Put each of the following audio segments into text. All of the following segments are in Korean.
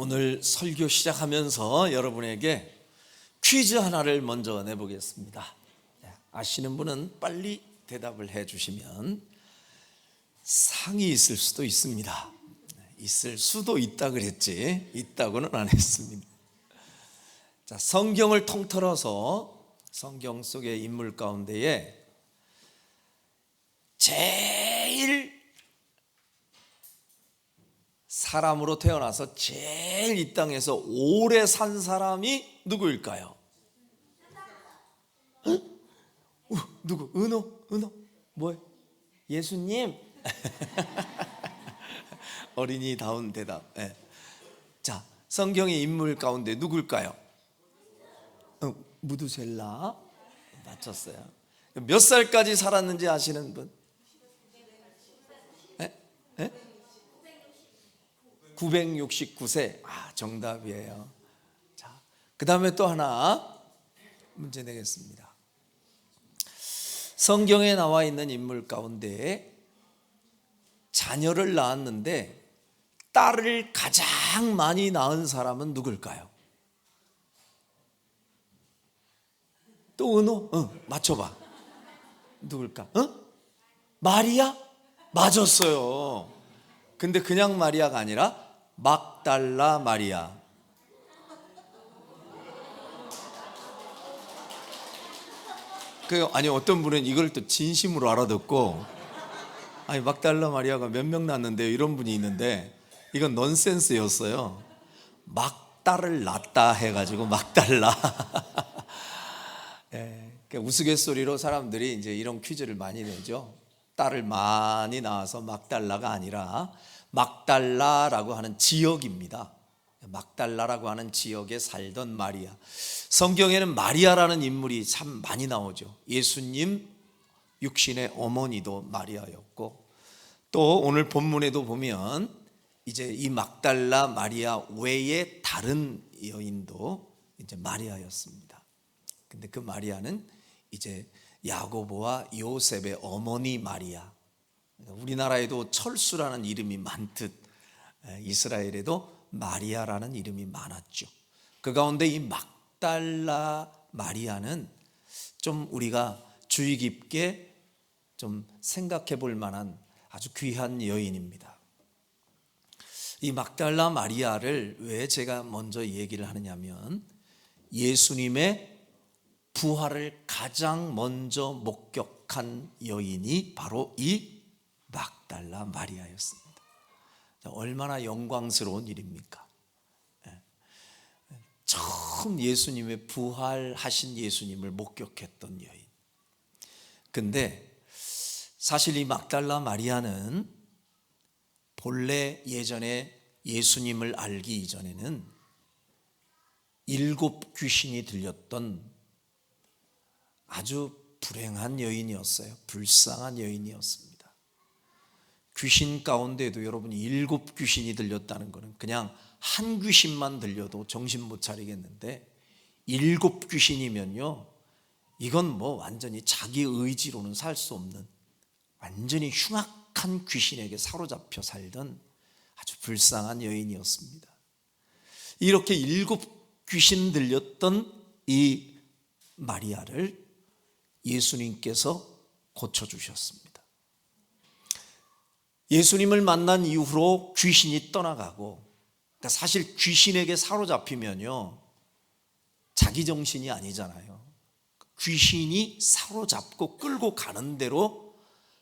오늘 설교 시작하면서 여러분에게 퀴즈 하나를 먼저 내보겠습니다. 아시는 분은 빨리 대답을 해주시면 상이 있을 수도 있습니다. 있을 수도 있다 그랬지 있다고는 안 했습니다. 자, 성경을 통틀어서 성경 속의 인물 가운데에 제일 사람으로 태어나서 제일 이 땅에서 오래 산 사람이 누구일까요? 누구? 은호? 뭐예요? 예수님? 어린이다운 대답. 네. 자, 성경의 인물 가운데 누굴까요? 무두셀라. 맞췄어요. 몇 살까지 살았는지 아시는 분? 네? 네? 969세. 정답이에요. 자, 그 다음에 또 하나 문제 내겠습니다. 성경에 나와 있는 인물 가운데 자녀를 낳았는데 딸을 가장 많이 낳은 사람은 누굴까요? 또 은호? 맞춰봐. 누굴까? 마리아? 맞았어요. 근데 그냥 마리아가 아니라 막달라 마리아. 아니 어떤 분은 이걸 또 진심으로 알아듣고 막달라 마리아가 몇 명 낳았는데요 이런 분이 있는데 이건 넌센스였어요. 막달을 낳았다 해가지고 막달라. 우스갯소리로 사람들이 이제 이런 퀴즈를 많이 내죠. 딸을 많이 낳아서 막달라가 아니라 막달라라고 하는 지역입니다. 막달라라고 하는 지역에 살던 마리아. 성경에는 마리아라는 인물이 참 많이 나오죠. 예수님 육신의 어머니도 마리아였고, 또 오늘 본문에도 보면 이제 이 막달라 마리아 외에 다른 여인도 이제 마리아였습니다. 근데 그 마리아는 이제 야고보와 요셉의 어머니 마리아. 우리나라에도 철수라는 이름이 많듯 이스라엘에도 마리아라는 이름이 많았죠. 그 가운데 이 막달라 마리아는 좀 우리가 주의 깊게 좀 생각해 볼 만한 아주 귀한 여인입니다. 이 막달라 마리아를 왜 제가 먼저 얘기를 하느냐면 예수님의 부활을 가장 먼저 목격한 여인이 바로 이 막달라 마리아였습니다. 얼마나 영광스러운 일입니까? 처음 예수님의 부활하신 예수님을 목격했던 여인. 근데 사실 이 막달라 마리아는 본래 예전에 예수님을 알기 이전에는 7 귀신이 들렸던 아주 불행한 여인이었어요. 불쌍한 여인이었습니다. 귀신 가운데도 여러분이 7 귀신이 들렸다는 것은 그냥 한 귀신만 들려도 정신 못 차리겠는데 7 귀신이면요 이건 뭐 완전히 자기 의지로는 살 수 없는 완전히 흉악한 귀신에게 사로잡혀 살던 아주 불쌍한 여인이었습니다. 이렇게 7 귀신 들렸던 이 마리아를 예수님께서 고쳐주셨습니다. 예수님을 만난 이후로 귀신이 떠나가고, 그러니까 사실 귀신에게 사로잡히면요 자기 정신이 아니잖아요. 귀신이 사로잡고 끌고 가는 대로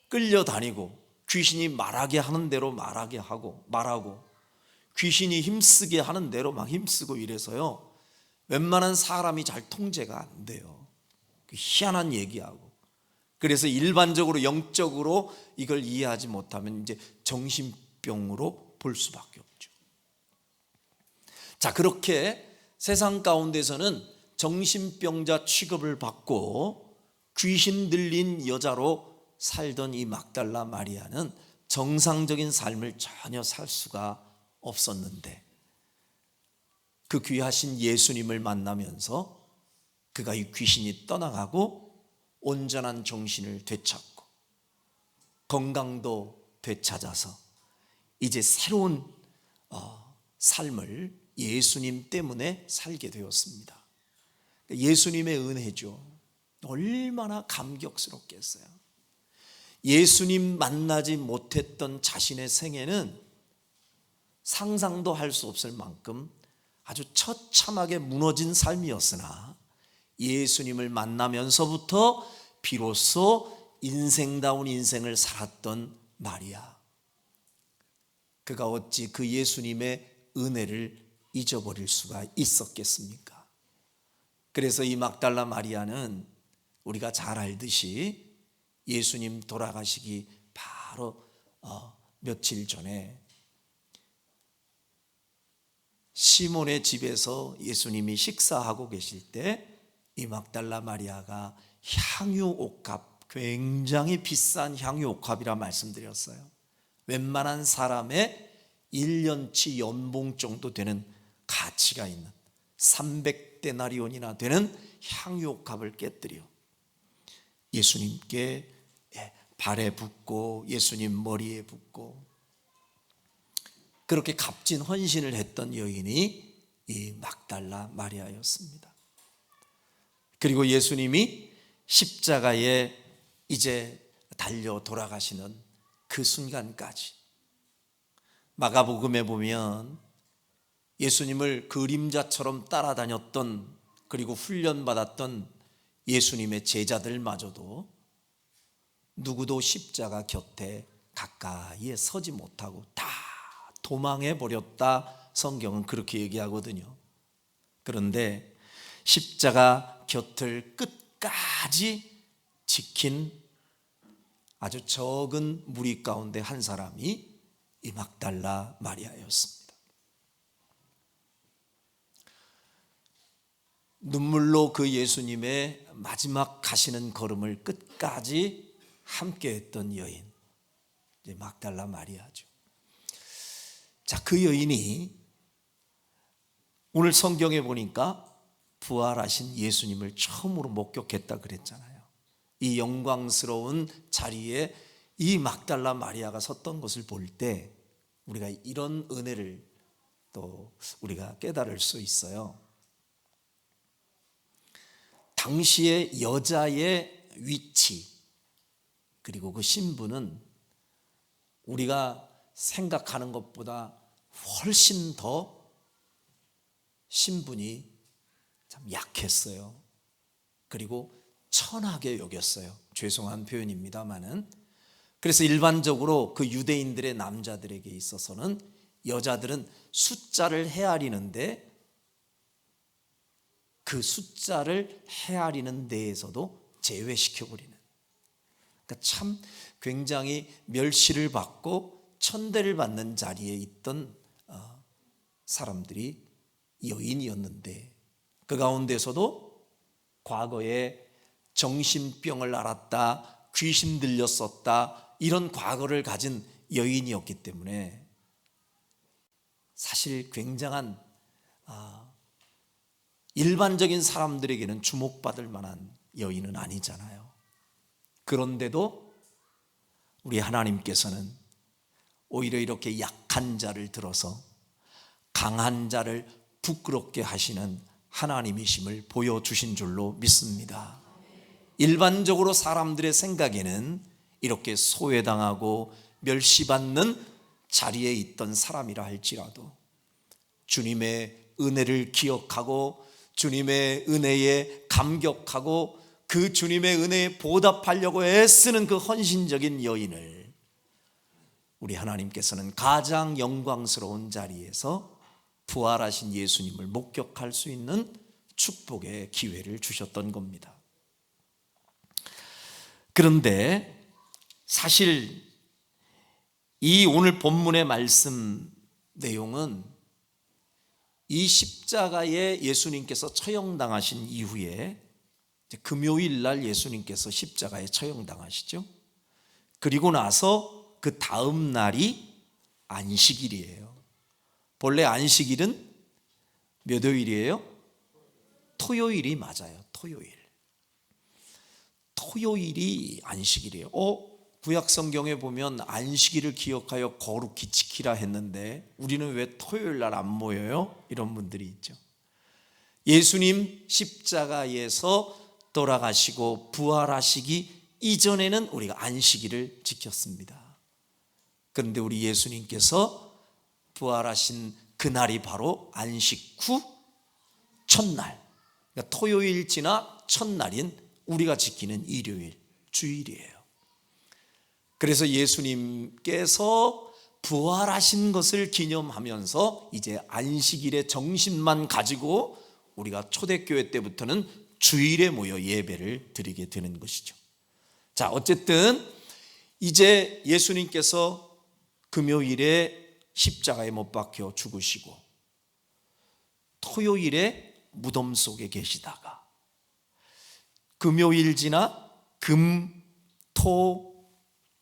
끌려다니고, 귀신이 말하게 하는 대로 말하게 하고 말하고, 귀신이 힘쓰게 하는 대로 막 힘쓰고 이래서요 웬만한 사람이 잘 통제가 안 돼요. 희한한 얘기하고. 그래서 일반적으로 영적으로 이걸 이해하지 못하면 이제 정신병으로 볼 수밖에 없죠. 자, 그렇게 세상 가운데서는 정신병자 취급을 받고 귀신 들린 여자로 살던 이 막달라 마리아는 정상적인 삶을 전혀 살 수가 없었는데 그 귀하신 예수님을 만나면서 그가 이 귀신이 떠나가고 온전한 정신을 되찾고 건강도 되찾아서 이제 새로운 삶을 예수님 때문에 살게 되었습니다. 예수님의 은혜죠. 얼마나 감격스럽겠어요. 예수님 만나지 못했던 자신의 생애는 상상도 할 수 없을 만큼 아주 처참하게 무너진 삶이었으나 예수님을 만나면서부터 비로소 인생다운 인생을 살았던 마리아, 그가 어찌 그 예수님의 은혜를 잊어버릴 수가 있었겠습니까? 그래서 이 막달라 마리아는 우리가 잘 알듯이 예수님 돌아가시기 바로 며칠 전에 시몬의 집에서 예수님이 식사하고 계실 때 이 막달라 마리아가 향유옥합, 굉장히 비싼 향유옥합이라 말씀드렸어요. 웬만한 사람의 1년치 연봉 정도 되는 가치가 있는 300데나리온이나 되는 향유옥합을 깨뜨려 예수님께 발에 붓고 예수님 머리에 붓고 그렇게 값진 헌신을 했던 여인이 이 막달라 마리아였습니다. 그리고 예수님이 십자가에 이제 달려 돌아가시는 그 순간까지 마가복음에 보면 예수님을 그림자처럼 따라다녔던, 그리고 훈련받았던 예수님의 제자들마저도 누구도 십자가 곁에 가까이에 서지 못하고 다 도망해 버렸다, 성경은 그렇게 얘기하거든요. 그런데 십자가 곁을 끝까지 지킨 아주 적은 무리 가운데 한 사람이 이 막달라 마리아였습니다. 눈물로 그 예수님의 마지막 가시는 걸음을 끝까지 함께 했던 여인, 이제 막달라 마리아죠. 자, 그 여인이 오늘 성경에 보니까 부활하신 예수님을 처음으로 목격했다 그랬잖아요. 이 영광스러운 자리에 이 막달라 마리아가 섰던 것을 볼 때 우리가 이런 은혜를 또 우리가 깨달을 수 있어요. 당시의 여자의 위치 그리고 그 신분은 우리가 생각하는 것보다 훨씬 더 신분이 참 약했어요. 그리고 천하게 여겼어요. 죄송한 표현입니다만은. 그래서 일반적으로 그 유대인들의 남자들에게 있어서는 여자들은 숫자를 헤아리는데 그 숫자를 헤아리는 데에서도 제외시켜버리는, 그러니까 참 굉장히 멸시를 받고 천대를 받는 자리에 있던 사람들이 여인이었는데, 그 가운데서도 과거에 정신병을 앓았다, 귀신 들렸었다, 이런 과거를 가진 여인이었기 때문에 사실 굉장한 일반적인 사람들에게는 주목받을 만한 여인은 아니잖아요. 그런데도 우리 하나님께서는 오히려 이렇게 약한 자를 들어서 강한 자를 부끄럽게 하시는 하나님이심을 보여주신 줄로 믿습니다. 일반적으로 사람들의 생각에는 이렇게 소외당하고 멸시받는 자리에 있던 사람이라 할지라도 주님의 은혜를 기억하고 주님의 은혜에 감격하고 그 주님의 은혜에 보답하려고 애쓰는 그 헌신적인 여인을 우리 하나님께서는 가장 영광스러운 자리에서 부활하신 예수님을 목격할 수 있는 축복의 기회를 주셨던 겁니다. 그런데 사실 이 오늘 본문의 말씀 내용은 이 십자가에 예수님께서 처형당하신 이후에 금요일 날 예수님께서 십자가에 처형당하시죠. 그리고 나서 그 다음 날이 안식일이에요. 본래 안식일은 몇 요일이에요? 토요일이 맞아요. 토요일이 안식일이에요. 구약 성경에 보면 안식일을 기억하여 거룩히 지키라 했는데 우리는 왜 토요일 날 안 모여요? 이런 분들이 있죠. 예수님 십자가에서 돌아가시고 부활하시기 이전에는 우리가 안식일을 지켰습니다. 그런데 우리 예수님께서 부활하신 그날이 바로 안식 후 첫날, 그러니까 토요일 지나 첫날인 우리가 지키는 일요일, 주일이에요. 그래서 예수님께서 부활하신 것을 기념하면서 이제 안식일의 정신만 가지고 우리가 초대교회 때부터는 주일에 모여 예배를 드리게 되는 것이죠. 자, 어쨌든 이제 예수님께서 금요일에 십자가에 못 박혀 죽으시고 토요일에 무덤 속에 계시다가 금요일 지나 금, 토,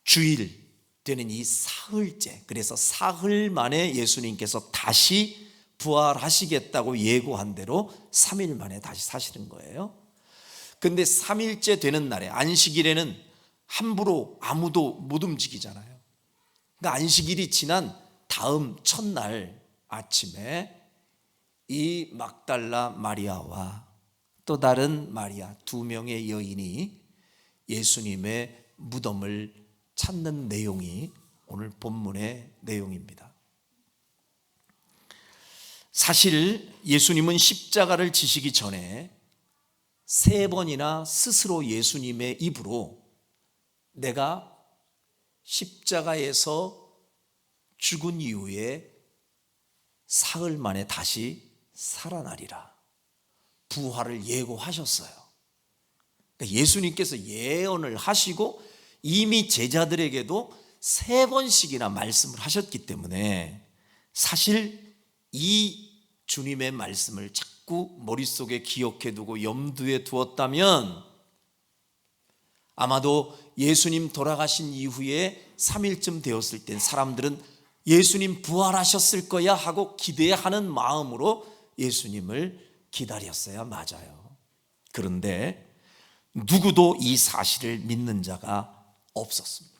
주일 되는 이 사흘째, 그래서 사흘 만에 예수님께서 다시 부활하시겠다고 예고한 대로 3일 만에 다시 사시는 거예요. 근데 3일째 되는 날에 안식일에는 함부로 아무도 못 움직이잖아요. 그러니까 안식일이 지난 다음 첫날 아침에 이 막달라 마리아와 또 다른 마리아 2명의 여인이 예수님의 무덤을 찾는 내용이 오늘 본문의 내용입니다. 사실 예수님은 십자가를 지시기 전에 3번이나 스스로 예수님의 입으로 내가 십자가에서 죽은 이후에 사흘 만에 다시 살아나리라 부활을 예고하셨어요. 그러니까 예수님께서 예언을 하시고 이미 제자들에게도 3번씩이나 말씀을 하셨기 때문에 사실 이 주님의 말씀을 자꾸 머릿속에 기억해두고 염두에 두었다면 아마도 예수님 돌아가신 이후에 3일쯤 되었을 땐 사람들은 예수님 부활하셨을 거야 하고 기대하는 마음으로 예수님을 기다렸어야 맞아요. 그런데 누구도 이 사실을 믿는 자가 없었습니다.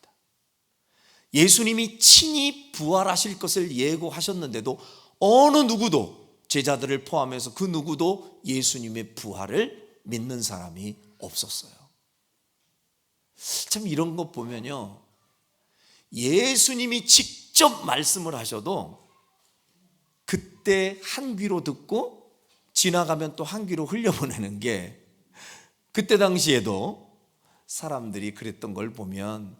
예수님이 친히 부활하실 것을 예고하셨는데도 어느 누구도, 제자들을 포함해서 그 누구도 예수님의 부활을 믿는 사람이 없었어요. 참 이런 거 보면요, 예수님이 직접 말씀을 하셔도 그때 한 귀로 듣고 지나가면 또 한 귀로 흘려보내는 게, 그때 당시에도 사람들이 그랬던 걸 보면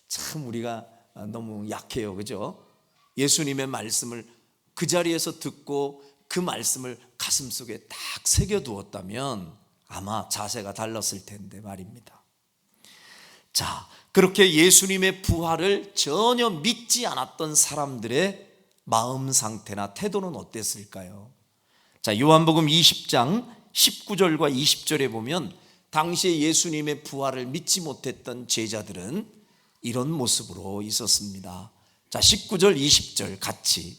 참 우리가 너무 약해요, 그죠? 예수님의 말씀을 그 자리에서 듣고 그 말씀을 가슴속에 딱 새겨두었다면 아마 자세가 달랐을 텐데 말입니다. 자, 그렇게 예수님의 부활을 전혀 믿지 않았던 사람들의 마음 상태나 태도는 어땠을까요? 자, 요한복음 20장 19절과 20절에 보면 당시에 예수님의 부활을 믿지 못했던 제자들은 이런 모습으로 있었습니다. 자, 19절 20절 같이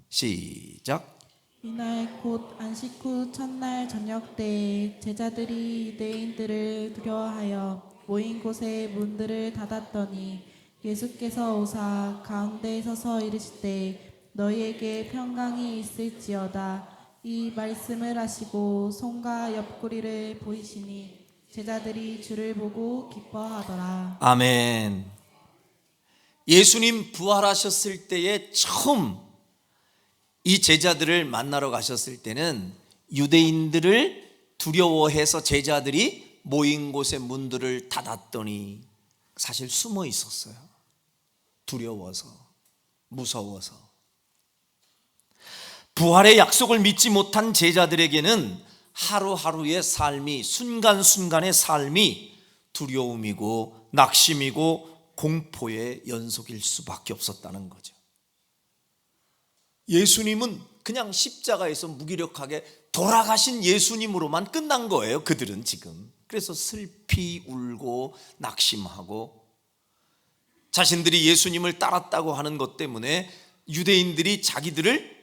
시작. 이날 곧 안식 후 첫날 저녁 때에 제자들이 유대인들을 두려워하여 모인 곳에 문들을 닫았더니 예수께서 오사 가운데 서서 이르시되 너희에게 평강이 있을지어다. 이 말씀을 하시고 손과 옆구리를 보이시니 제자들이 주를 보고 기뻐하더라. 아멘. 예수님 부활하셨을 때에 처음 이 제자들을 만나러 가셨을 때는 유대인들을 두려워해서 제자들이 모인 곳에 문들을 닫았더니 사실 숨어 있었어요. 두려워서, 무서워서. 부활의 약속을 믿지 못한 제자들에게는 하루하루의 삶이, 순간순간의 삶이 두려움이고 낙심이고 공포의 연속일 수밖에 없었다는 거죠. 예수님은 그냥 십자가에서 무기력하게 돌아가신 예수님으로만 끝난 거예요, 그들은 지금. 그래서 슬피 울고 낙심하고 자신들이 예수님을 따랐다고 하는 것 때문에 유대인들이 자기들을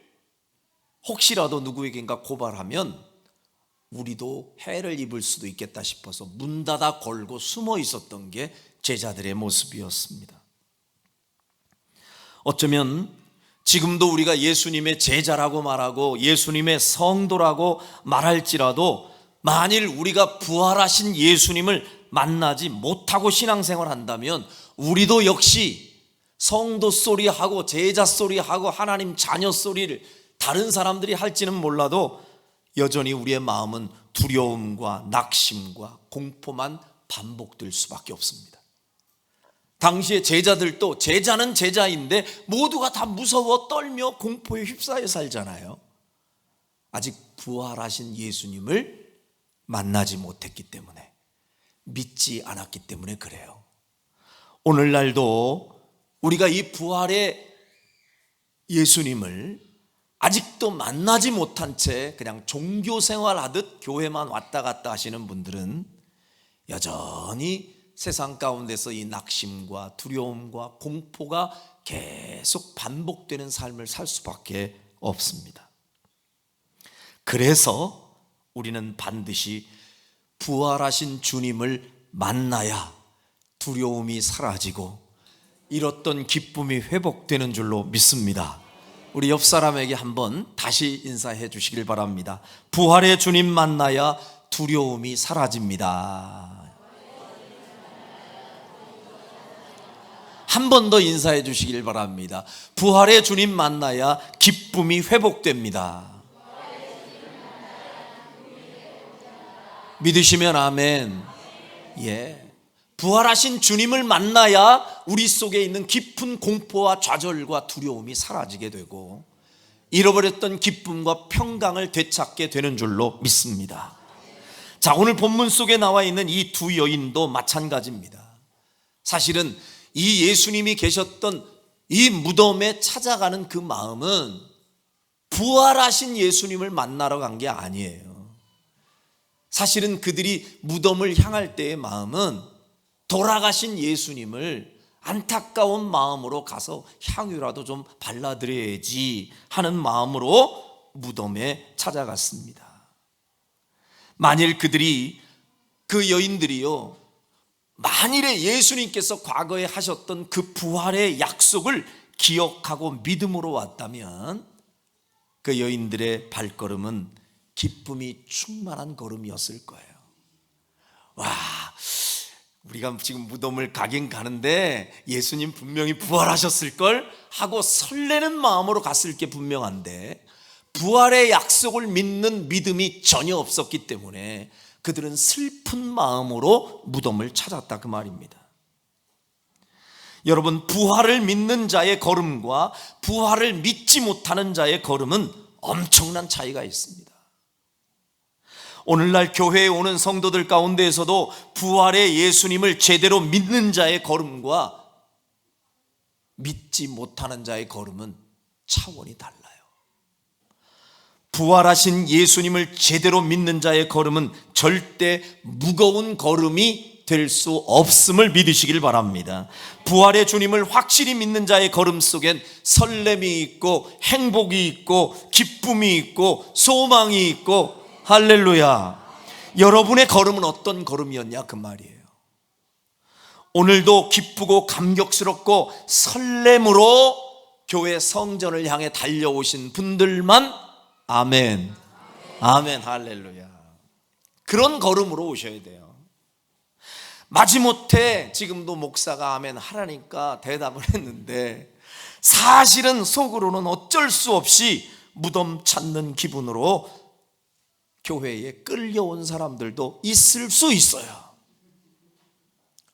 혹시라도 누구에겐가 고발하면 우리도 해를 입을 수도 있겠다 싶어서 문 닫아 걸고 숨어 있었던 게 제자들의 모습이었습니다. 어쩌면 지금도 우리가 예수님의 제자라고 말하고 예수님의 성도라고 말할지라도 만일 우리가 부활하신 예수님을 만나지 못하고 신앙생활 한다면 우리도 역시 성도 소리하고 제자 소리하고 하나님 자녀 소리를 다른 사람들이 할지는 몰라도 여전히 우리의 마음은 두려움과 낙심과 공포만 반복될 수밖에 없습니다. 당시의 제자들도 제자는 제자인데 모두가 다 무서워 떨며 공포에 휩싸여 살잖아요. 아직 부활하신 예수님을 만나지 못했기 때문에, 믿지 않았기 때문에 그래요. 오늘날도 우리가 이 부활의 예수님을 아직도 만나지 못한 채 그냥 종교생활 하듯 교회만 왔다 갔다 하시는 분들은 여전히 세상 가운데서 이 낙심과 두려움과 공포가 계속 반복되는 삶을 살 수밖에 없습니다. 그래서 우리는 반드시 부활하신 주님을 만나야 두려움이 사라지고 잃었던 기쁨이 회복되는 줄로 믿습니다. 우리 옆 사람에게 한번 다시 인사해 주시길 바랍니다. 부활의 주님 만나야 두려움이 사라집니다. 한 번 더 인사해 주시길 바랍니다. 부활의 주님 만나야 기쁨이 회복됩니다. 믿으시면 아멘. 예. 부활하신 주님을 만나야 우리 속에 있는 깊은 공포와 좌절과 두려움이 사라지게 되고 잃어버렸던 기쁨과 평강을 되찾게 되는 줄로 믿습니다. 자, 오늘 본문 속에 나와 있는 이 두 여인도 마찬가지입니다. 사실은 이 예수님이 계셨던 이 무덤에 찾아가는 그 마음은 부활하신 예수님을 만나러 간 게 아니에요. 사실은 그들이 무덤을 향할 때의 마음은 돌아가신 예수님을 안타까운 마음으로 가서 향유라도 좀 발라드려야지 하는 마음으로 무덤에 찾아갔습니다. 만일 그들이, 그 여인들이요, 만일에 예수님께서 과거에 하셨던 그 부활의 약속을 기억하고 믿음으로 왔다면 그 여인들의 발걸음은 기쁨이 충만한 걸음이었을 거예요. 와, 우리가 지금 무덤을 가긴 가는데 예수님 분명히 부활하셨을걸 하고 설레는 마음으로 갔을 게 분명한데 부활의 약속을 믿는 믿음이 전혀 없었기 때문에 그들은 슬픈 마음으로 무덤을 찾았다, 그 말입니다. 여러분, 부활을 믿는 자의 걸음과 부활을 믿지 못하는 자의 걸음은 엄청난 차이가 있습니다. 오늘날 교회에 오는 성도들 가운데에서도 부활의 예수님을 제대로 믿는 자의 걸음과 믿지 못하는 자의 걸음은 차원이 달라요. 부활하신 예수님을 제대로 믿는 자의 걸음은 절대 무거운 걸음이 될 수 없음을 믿으시길 바랍니다. 부활의 주님을 확실히 믿는 자의 걸음 속엔 설렘이 있고 행복이 있고 기쁨이 있고 소망이 있고, 할렐루야. 여러분의 걸음은 어떤 걸음이었냐, 그 말이에요. 오늘도 기쁘고 감격스럽고 설렘으로 교회 성전을 향해 달려오신 분들만 아멘, 아멘, 할렐루야. 그런 걸음으로 오셔야 돼요. 마지못해 지금도 목사가 아멘 하라니까 대답을 했는데 사실은 속으로는 어쩔 수 없이 무덤 찾는 기분으로 교회에 끌려온 사람들도 있을 수 있어요.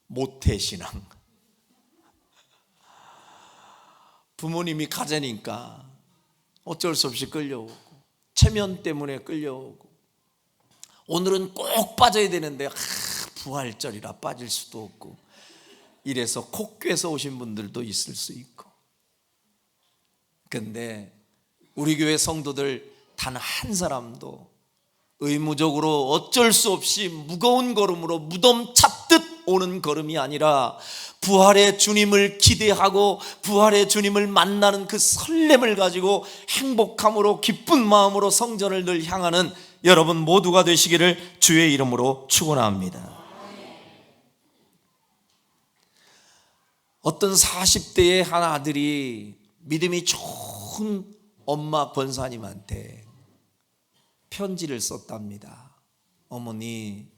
모태신앙. 부모님이 가자니까 어쩔 수 없이 끌려오고, 체면 때문에 끌려오고, 오늘은 꼭 빠져야 되는데 부활절이라 빠질 수도 없고, 이래서 콕 꿰서 오신 분들도 있을 수 있고. 근데 우리 교회 성도들 단 한 사람도 의무적으로 어쩔 수 없이 무거운 걸음으로 무덤 찾듯 오는 걸음이 아니라 부활의 주님을 기대하고 부활의 주님을 만나는 그 설렘을 가지고 행복함으로 기쁜 마음으로 성전을 늘 향하는 여러분 모두가 되시기를 주의 이름으로 축원합니다. 어떤 40대의 한 아들이 믿음이 좋은 엄마 권사님한테 편지를 썼답니다. 어머니,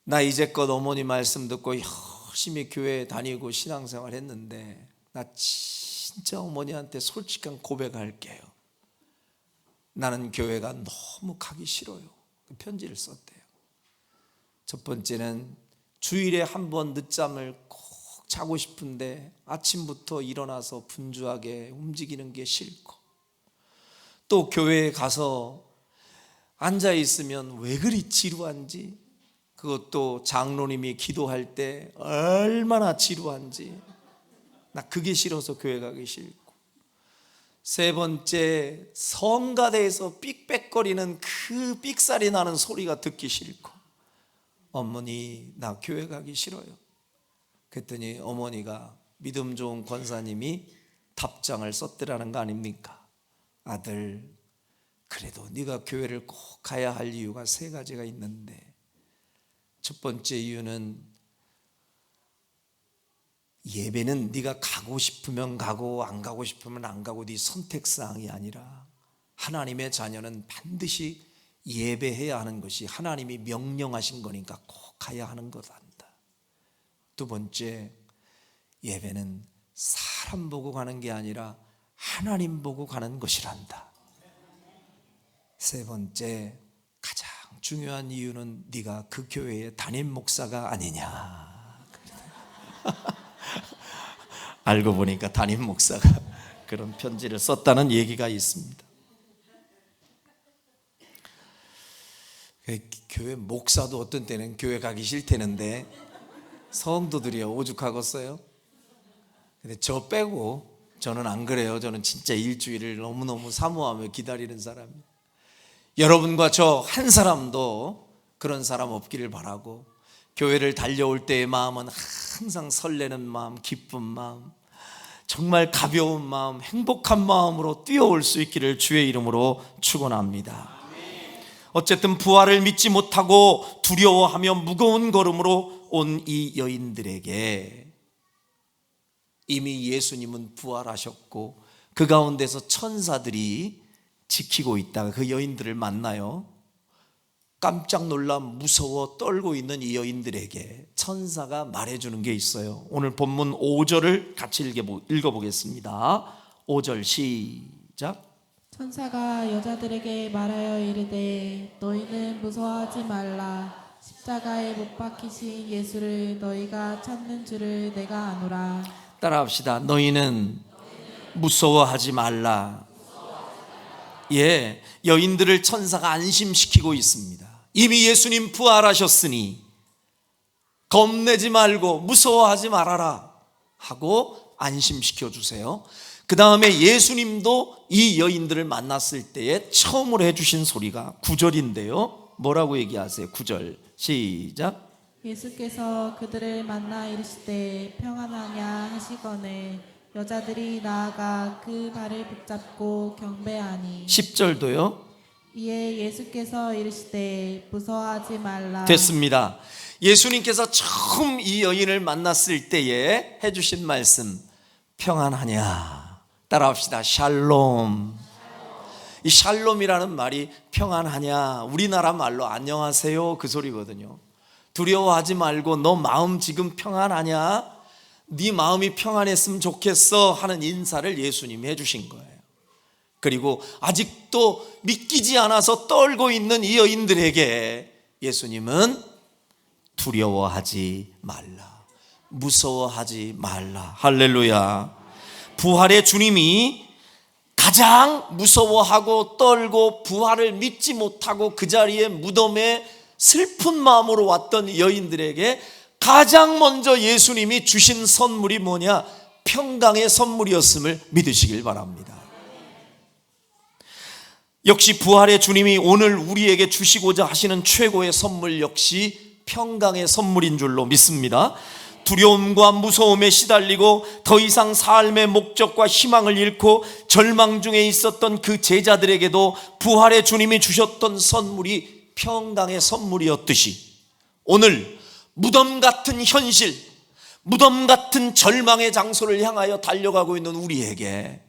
나 이제껏 어머니 말씀 듣고 열심히 교회 다니고 신앙생활 했는데 나 진짜 어머니한테 솔직한 고백할게요. 나는 교회가 너무 가기 싫어요. 그 편지를 썼대요. 첫 번째는 주일에 한 번 늦잠을 꼭 자고 싶은데 아침부터 일어나서 분주하게 움직이는 게 싫고, 또 교회에 가서 앉아 있으면 왜 그리 지루한지, 그것도 장로님이 기도할 때 얼마나 지루한지 나 그게 싫어서 교회 가기 싫고, 세 번째, 성가대에서 삑빽거리는 그 삑살이 나는 소리가 듣기 싫고, 어머니 나 교회 가기 싫어요. 그랬더니 어머니가 믿음 좋은 권사님이 답장을 썼더라는 거 아닙니까? 아들, 그래도 네가 교회를 꼭 가야 할 이유가 세 가지가 있는데, 첫 번째 이유는 예배는 네가 가고 싶으면 가고 안 가고 싶으면 안 가고 네 선택사항이 아니라 하나님의 자녀는 반드시 예배해야 하는 것이 하나님이 명령하신 거니까 꼭 가야 하는 거란다. 두 번째, 예배는 사람 보고 가는 게 아니라 하나님 보고 가는 것이란다. 세 번째, 가장 중요한 이유는 네가 그 교회의 담임 목사가 아니냐. 알고 보니까 담임 목사가 그런 편지를 썼다는 얘기가 있습니다. 교회 목사도 어떤 때는 교회 가기 싫다는데 성도들이 오죽하겠어요? 근데 저 빼고 저는 안 그래요. 저는 진짜 일주일을 너무너무 사모하며 기다리는 사람이에요. 여러분과 저 한 사람도 그런 사람 없기를 바라고, 교회를 달려올 때의 마음은 항상 설레는 마음, 기쁜 마음, 정말 가벼운 마음, 행복한 마음으로 뛰어올 수 있기를 주의 이름으로 축원합니다. 어쨌든 부활을 믿지 못하고 두려워하며 무거운 걸음으로 온 이 여인들에게 이미 예수님은 부활하셨고 그 가운데서 천사들이 지키고 있다가 그 여인들을 만나요. 깜짝 놀라 무서워 떨고 있는 이 여인들에게 천사가 말해주는 게 있어요. 오늘 본문 5절을 같이 읽어보겠습니다. 5절 시작. 천사가 여자들에게 말하여 이르되 너희는 무서워하지 말라. 십자가에 못 박히신 예수를 너희가 찾는 줄을 내가 아노라. 따라합시다. 너희는 무서워하지 말라. 예, 여인들을 천사가 안심시키고 있습니다. 이미 예수님 부활하셨으니 겁내지 말고 무서워하지 말아라 하고 안심시켜 주세요. 그 다음에 예수님도 이 여인들을 만났을 때에 처음으로 해주신 소리가 9절인데요. 뭐라고 얘기하세요? 9절 시작. 예수께서 그들을 만나 이르시되 평안하냐 하시거늘 여자들이 나아가 그 발을 붙잡고 경배하니. 10절도요. 이에 예수께서 이르시되 무서워하지 말라. 됐습니다. 예수님께서 처음 이 여인을 만났을 때에 해주신 말씀, 평안하냐. 따라합시다. 샬롬. 이 샬롬이라는 말이 평안하냐, 우리나라 말로 안녕하세요 그 소리거든요. 두려워하지 말고 너 마음 지금 평안하냐, 네 마음이 평안했으면 좋겠어 하는 인사를 예수님이 해주신 거예요. 그리고 아직도 믿기지 않아서 떨고 있는 이 여인들에게 예수님은 두려워하지 말라, 무서워하지 말라. 할렐루야. 부활의 주님이 가장 무서워하고 떨고 부활을 믿지 못하고 그 자리에 무덤에 슬픈 마음으로 왔던 여인들에게 가장 먼저 예수님이 주신 선물이 뭐냐? 평강의 선물이었음을 믿으시길 바랍니다. 역시 부활의 주님이 오늘 우리에게 주시고자 하시는 최고의 선물 역시 평강의 선물인 줄로 믿습니다. 두려움과 무서움에 시달리고 더 이상 삶의 목적과 희망을 잃고 절망 중에 있었던 그 제자들에게도 부활의 주님이 주셨던 선물이 평강의 선물이었듯이 오늘 무덤 같은 현실, 무덤 같은 절망의 장소를 향하여 달려가고 있는 우리에게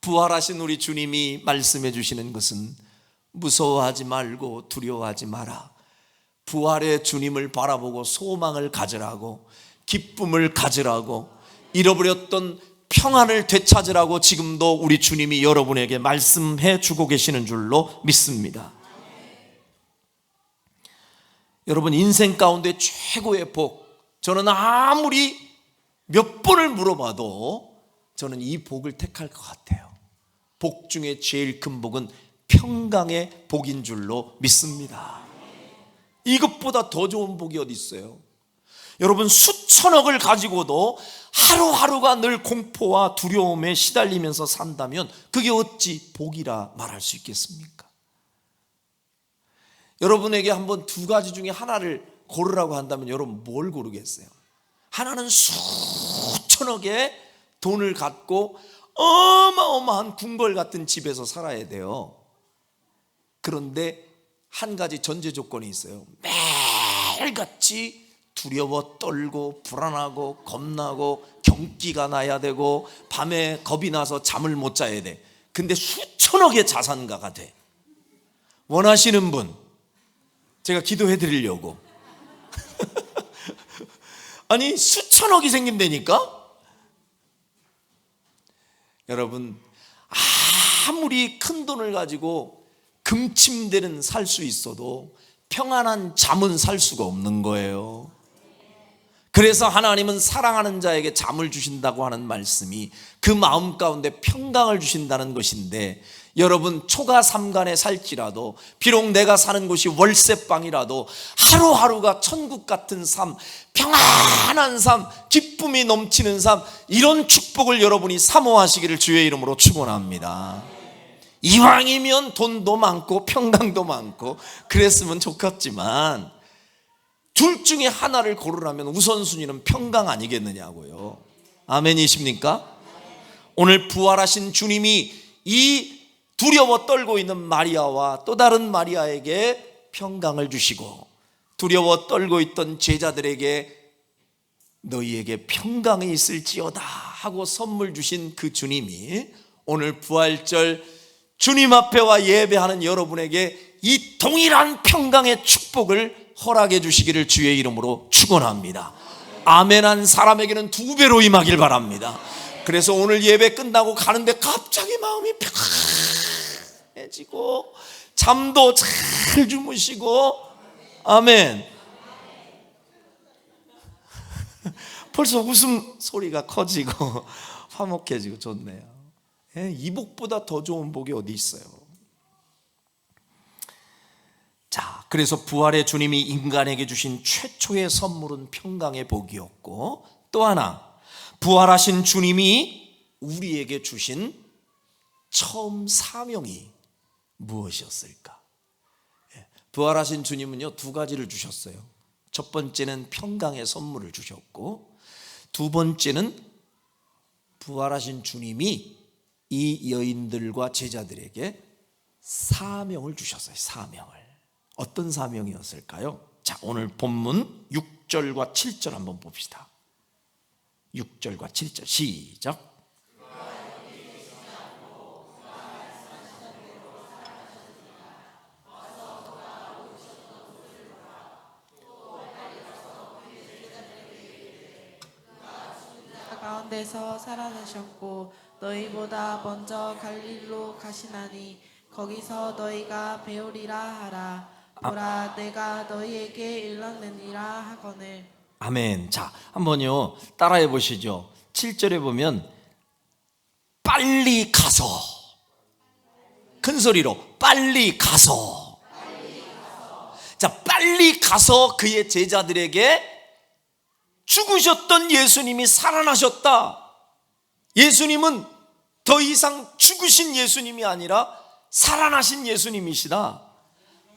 부활하신 우리 주님이 말씀해 주시는 것은 무서워하지 말고 두려워하지 마라. 부활의 주님을 바라보고 소망을 가지라고, 기쁨을 가지라고, 잃어버렸던 평안을 되찾으라고 지금도 우리 주님이 여러분에게 말씀해 주고 계시는 줄로 믿습니다. 여러분, 인생 가운데 최고의 복, 저는 아무리 몇 번을 물어봐도 저는 이 복을 택할 것 같아요. 복 중에 제일 큰 복은 평강의 복인 줄로 믿습니다. 이것보다 더 좋은 복이 어디 있어요? 여러분, 수천억을 가지고도 하루하루가 늘 공포와 두려움에 시달리면서 산다면 그게 어찌 복이라 말할 수 있겠습니까? 여러분에게 한번 두 가지 중에 하나를 고르라고 한다면 여러분 뭘 고르겠어요? 하나는 수천억의 돈을 갖고 어마어마한 궁궐 같은 집에서 살아야 돼요. 그런데 한 가지 전제 조건이 있어요. 매일같이 두려워 떨고 불안하고 겁나고 경기가 나야 되고 밤에 겁이 나서 잠을 못 자야 돼. 근데 수천억의 자산가가 돼. 원하시는 분 제가 기도해 드리려고. 아니, 수천억이 생긴다니까? 여러분, 아무리 큰 돈을 가지고 금침대는 살 수 있어도 평안한 잠은 살 수가 없는 거예요. 그래서 하나님은 사랑하는 자에게 잠을 주신다고 하는 말씀이 그 마음 가운데 평강을 주신다는 것인데, 여러분 초가 삼간에 살지라도, 비록 내가 사는 곳이 월세방이라도 하루하루가 천국 같은 삶, 평안한 삶, 기쁨이 넘치는 삶, 이런 축복을 여러분이 사모하시기를 주의 이름으로 축원합니다. 이왕이면 돈도 많고 평강도 많고 그랬으면 좋겠지만 둘 중에 하나를 고르라면 우선순위는 평강 아니겠느냐고요. 아멘이십니까? 오늘 부활하신 주님이 이 두려워 떨고 있는 마리아와 또 다른 마리아에게 평강을 주시고, 두려워 떨고 있던 제자들에게 너희에게 평강이 있을지어다 하고 선물 주신 그 주님이 오늘 부활절 주님 앞에 와 예배하는 여러분에게 이 동일한 평강의 축복을 허락해 주시기를 주의 이름으로 축원합니다. 아멘한 사람에게는 2배로 임하길 바랍니다. 그래서 오늘 예배 끝나고 가는데 갑자기 마음이 평안해지고 잠도 잘 주무시고, 아멘. 벌써 웃음소리가 커지고 화목해지고 좋네요. 이 복보다 더 좋은 복이 어디 있어요? 자, 그래서 부활의 주님이 인간에게 주신 최초의 선물은 평강의 복이었고, 또 하나 부활하신 주님이 우리에게 주신 처음 사명이 무엇이었을까? 부활하신 주님은요 2가지를 주셨어요. 첫 번째는 평강의 선물을 주셨고, 두 번째는 부활하신 주님이 이 여인들과 제자들에게 사명을 주셨어요. 사명을. 어떤 사명이었을까요? 자, 오늘 본문 6절과 7절 한번 봅시다. 6절과 7절 시작. 가운데서 살아나셨고 너희보다 먼저 갈릴리로 가시나니 거기서 너희가 배우리라 하라. 보라, 내가 너희에게 일렀느니라 하거늘. 아멘. 자, 한번요 따라해 보시죠. 7절에 보면 빨리 가서, 큰 소리로 빨리 가서. 자, 빨리 가서 그의 제자들에게 죽으셨던 예수님이 살아나셨다. 예수님은 더 이상 죽으신 예수님이 아니라 살아나신 예수님이시다.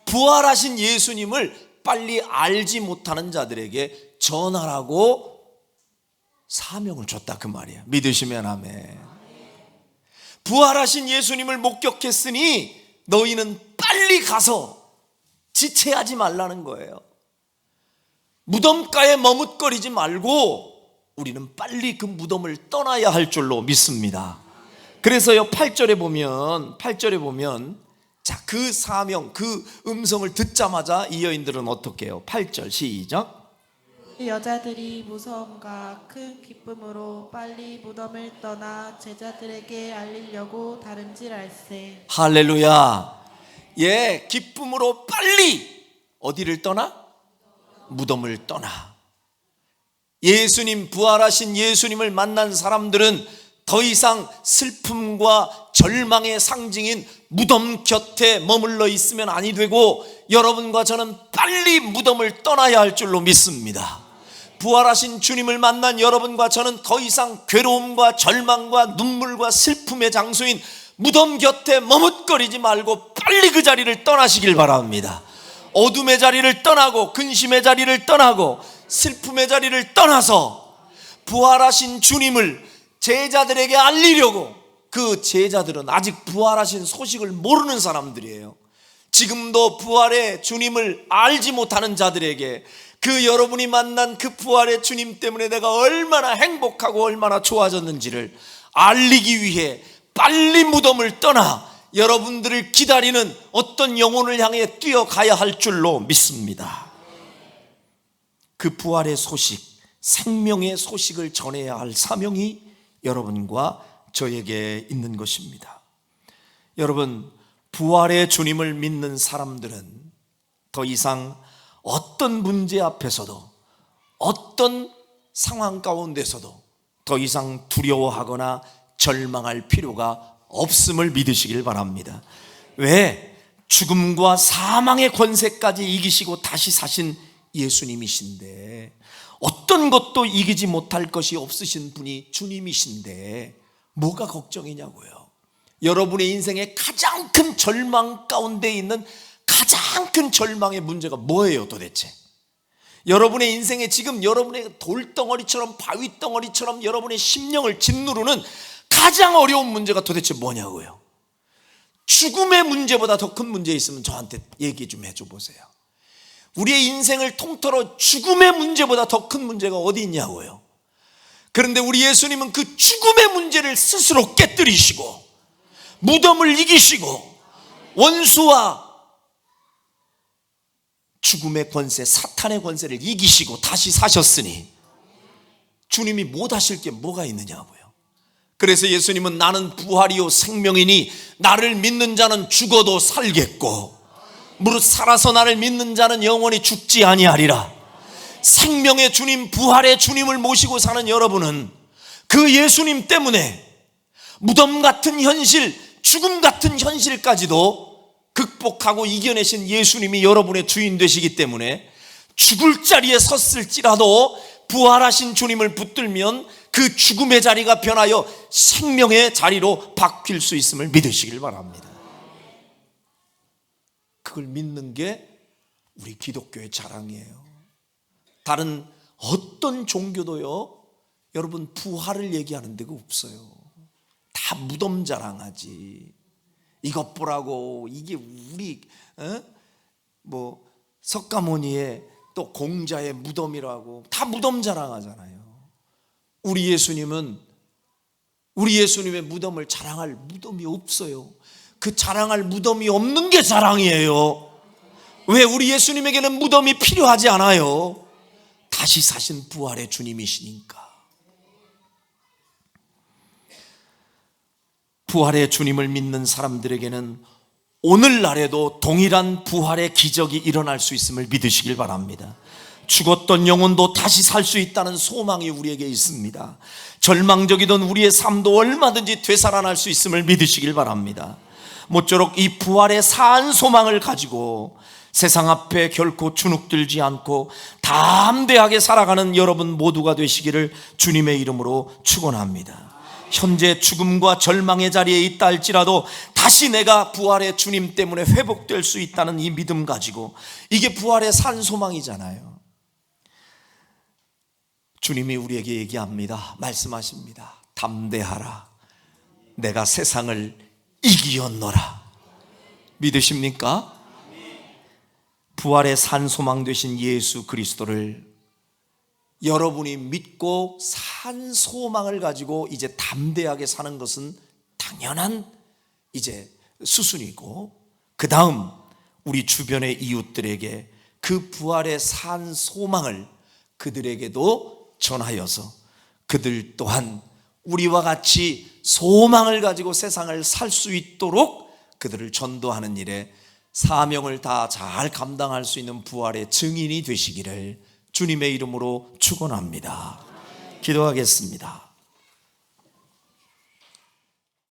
부활하신 예수님을 빨리 알지 못하는 자들에게 전하라고 사명을 줬다, 그 말이야. 믿으시면 아멘. 부활하신 예수님을 목격했으니 너희는 빨리 가서 지체하지 말라는 거예요. 무덤가에 머뭇거리지 말고 우리는 빨리 그 무덤을 떠나야 할 줄로 믿습니다. 그래서요 8절에 보면 자, 그 사명, 그 음성을 듣자마자 이 여인들은 어떻게 해요? 8절 시작. 여자들이 무서움과 큰 기쁨으로 빨리 무덤을 떠나 제자들에게 알리려고 다름질할세. 할렐루야. 예, 기쁨으로 빨리 어디를 떠나? 무덤을 떠나. 예수님, 부활하신 예수님을 만난 사람들은 더 이상 슬픔과 절망의 상징인 무덤 곁에 머물러 있으면 아니 되고 여러분과 저는 빨리 무덤을 떠나야 할 줄로 믿습니다. 부활하신 주님을 만난 여러분과 저는 더 이상 괴로움과 절망과 눈물과 슬픔의 장소인 무덤 곁에 머뭇거리지 말고 빨리 그 자리를 떠나시길 바랍니다. 어둠의 자리를 떠나고 근심의 자리를 떠나고 슬픔의 자리를 떠나서 부활하신 주님을 제자들에게 알리려고. 그 제자들은 아직 부활하신 소식을 모르는 사람들이에요. 지금도 부활의 주님을 알지 못하는 자들에게 그 여러분이 만난 그 부활의 주님 때문에 내가 얼마나 행복하고 얼마나 좋아졌는지를 알리기 위해 빨리 무덤을 떠나 여러분들을 기다리는 어떤 영혼을 향해 뛰어가야 할 줄로 믿습니다. 그 부활의 소식, 생명의 소식을 전해야 할 사명이 여러분과 저에게 있는 것입니다. 여러분, 부활의 주님을 믿는 사람들은 더 이상 어떤 문제 앞에서도 어떤 상황 가운데서도 더 이상 두려워하거나 절망할 필요가 없음을 믿으시길 바랍니다. 왜? 죽음과 사망의 권세까지 이기시고 다시 사신 예수님이신데 어떤 것도 이기지 못할 것이 없으신 분이 주님이신데 뭐가 걱정이냐고요. 여러분의 인생의 가장 큰 절망 가운데 있는 가장 큰 절망의 문제가 뭐예요 도대체? 여러분의 인생에 지금 여러분의 돌덩어리처럼 바위덩어리처럼 여러분의 심령을 짓누르는 가장 어려운 문제가 도대체 뭐냐고요. 죽음의 문제보다 더 큰 문제 있으면 저한테 얘기 좀 해줘 보세요. 우리의 인생을 통틀어 죽음의 문제보다 더 큰 문제가 어디 있냐고요. 그런데 우리 예수님은 그 죽음의 문제를 스스로 깨뜨리시고 무덤을 이기시고 원수와 죽음의 권세, 사탄의 권세를 이기시고 다시 사셨으니 주님이 못 하실 게 뭐가 있느냐고요. 그래서 예수님은 나는 부활이요 생명이니 나를 믿는 자는 죽어도 살겠고 무릇 살아서 나를 믿는 자는 영원히 죽지 아니하리라. 생명의 주님, 부활의 주님을 모시고 사는 여러분은 그 예수님 때문에 무덤 같은 현실, 죽음 같은 현실까지도 극복하고 이겨내신 예수님이 여러분의 주인 되시기 때문에 죽을 자리에 섰을지라도 부활하신 주님을 붙들면 그 죽음의 자리가 변하여 생명의 자리로 바뀔 수 있음을 믿으시길 바랍니다. 그걸 믿는 게 우리 기독교의 자랑이에요. 다른 어떤 종교도요 여러분 부활을 얘기하는 데가 없어요. 다 무덤 자랑하지. 이것 보라고 이게 우리 뭐 석가모니의 또 공자의 무덤이라고 다 무덤 자랑하잖아요. 우리 예수님의 무덤을 자랑할 무덤이 없어요. 그 자랑할 무덤이 없는 게 자랑이에요. 왜? 우리 예수님에게는 무덤이 필요하지 않아요. 다시 사신 부활의 주님이시니까. 부활의 주님을 믿는 사람들에게는 오늘날에도 동일한 부활의 기적이 일어날 수 있음을 믿으시길 바랍니다. 죽었던 영혼도 다시 살 수 있다는 소망이 우리에게 있습니다. 절망적이던 우리의 삶도 얼마든지 되살아날 수 있음을 믿으시길 바랍니다. 모쪼록 이 부활의 사한 소망을 가지고 세상 앞에 결코 주눅들지 않고 담대하게 살아가는 여러분 모두가 되시기를 주님의 이름으로 축원합니다. 현재 죽음과 절망의 자리에 있다 할지라도 다시 내가 부활의 주님 때문에 회복될 수 있다는 이 믿음 가지고, 이게 부활의 산 소망이잖아요. 주님이 우리에게 얘기합니다. 말씀하십니다. 담대하라. 내가 세상을 이기었노라. 믿으십니까? 부활의 산 소망 되신 예수 그리스도를 여러분이 믿고 산 소망을 가지고 이제 담대하게 사는 것은 당연한 이제 수순이고, 그 다음 우리 주변의 이웃들에게 그 부활의 산 소망을 그들에게도 전하여서 그들 또한 우리와 같이 소망을 가지고 세상을 살 수 있도록 그들을 전도하는 일에 사명을 다 잘 감당할 수 있는 부활의 증인이 되시기를 주님의 이름으로 축원합니다. 기도하겠습니다.